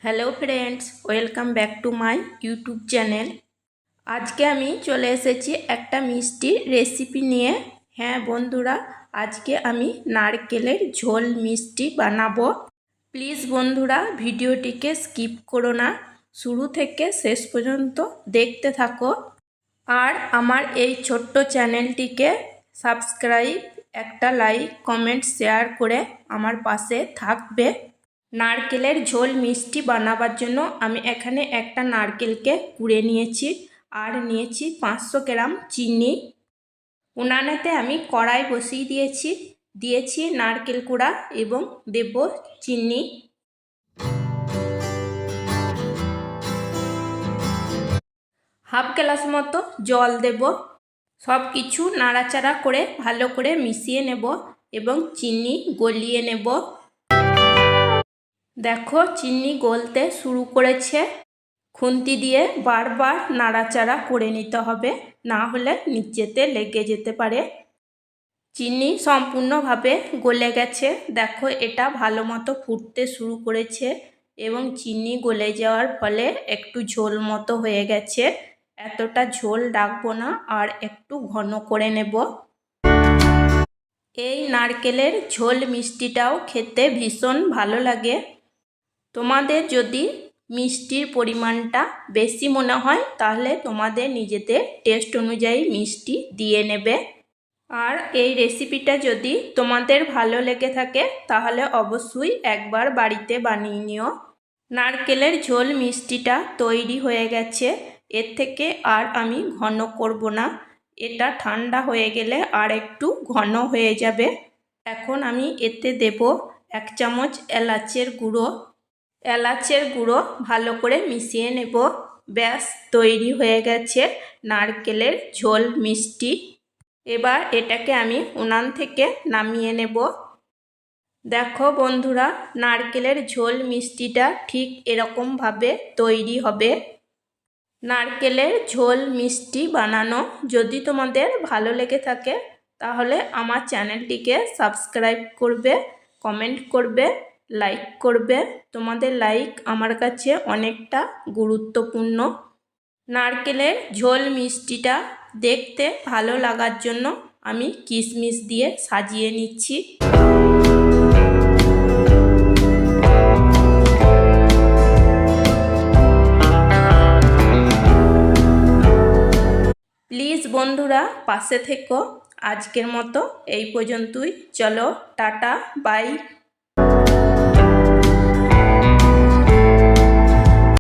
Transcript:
Hello friends, welcome back to my YouTube channel. আজকে আমি চলে এসেছি একটা মিষ্টি রেসিপি নিয়ে। হ্যাঁ বন্ধুরা, আজকে আমি নারকেলের ঝোল মিষ্টি বানাবো। প্লিজ বন্ধুরা, ভিডিওটিকে স্কিপ করো না, শুরু থেকে শেষ পর্যন্ত দেখতে থাকো। আর আমার এই ছোট্ট চ্যানেলটিকে সাবস্ক্রাইব, একটা লাইক, কমেন্ট, শেয়ার করে আমার পাশে থাকবে। নারকেলের ঝোল মিষ্টি বানাবার জন্য আমি এখানে একটা নারকেলকে কুড়ে নিয়েছি আর নিয়েছি 500 গ্রাম চিনি। উনানেতে আমি কড়াই বসিয়ে দিয়েছি নারকেল কুড়া এবং দেব চিনি। হাফ গ্লাস মতো জল দেব। সব কিছু নাড়াচাড়া করে ভালো করে মিশিয়ে নেব এবং চিনি গলিয়ে নেব। দেখো, চিনি গলতে শুরু করেছে। খুন্তি দিয়ে বারবার নাড়াচাড়া করে নিতে হবে, না হলে নিচেতে লেগে যেতে পারে। চিনি সম্পূর্ণভাবে গলে গেছে। দেখো, এটা ভালো মতো ফুটতে শুরু করেছে এবং চিনি গলে যাওয়ার ফলে একটু ঝোল মতো হয়ে গেছে। এতটা ঝোল রাখবো না, আর একটু ঘন করে নেব। এই নারকেলের ঝোল মিষ্টিটাও খেতে ভীষণ ভালো লাগে। তোমাদের যদি মিষ্টির পরিমাণটা বেশি মনে হয় তাহলে তোমাদের নিজেদের টেস্ট অনুযায়ী মিষ্টি দিয়ে নেবে। আর এই রেসিপিটা যদি তোমাদের ভালো লেগে থাকে তাহলে অবশ্যই একবার বাড়িতে বানিয়ে নিও। নারকেলের ঝোল মিষ্টিটা তৈরি হয়ে গেছে। এর থেকে আর আমি ঘন করব না। এটা ঠান্ডা হয়ে গেলে আর একটু ঘন হয়ে যাবে। এখন আমি এতে দেব 1 চামচ এলাচের গুঁড়ো। এলাচের গুঁড়ো ভালো করে মিশিয়ে নেব। ব্যাস, তৈরি হয়ে গেছে নারকেলের ঝোল মিষ্টি। এবার এটাকে আমি উনান থেকে নামিয়ে নেব। দেখো বন্ধুরা, নারকেলের ঝোল মিষ্টিটা ঠিক এরকমভাবে তৈরি হবে। নারকেলের ঝোল মিষ্টি বানানো যদি তোমাদের ভালো লেগে থাকে তাহলে আমার চ্যানেলটিকে সাবস্ক্রাইব করবে, কমেন্ট করবে, লাইক করবে। তোমাদের লাইক আমার কাছে অনেকটা গুরুত্বপূর্ণ। নারকেলের ঝোল মিষ্টিটা দেখতে ভালো লাগার জন্য আমি কিশমিশ দিয়ে সাজিয়ে নিচ্ছি। প্লিজ বন্ধুরা, পাশে থেকো। আজকের মতো এই পর্যন্তই। চলো, টাটা, বাই।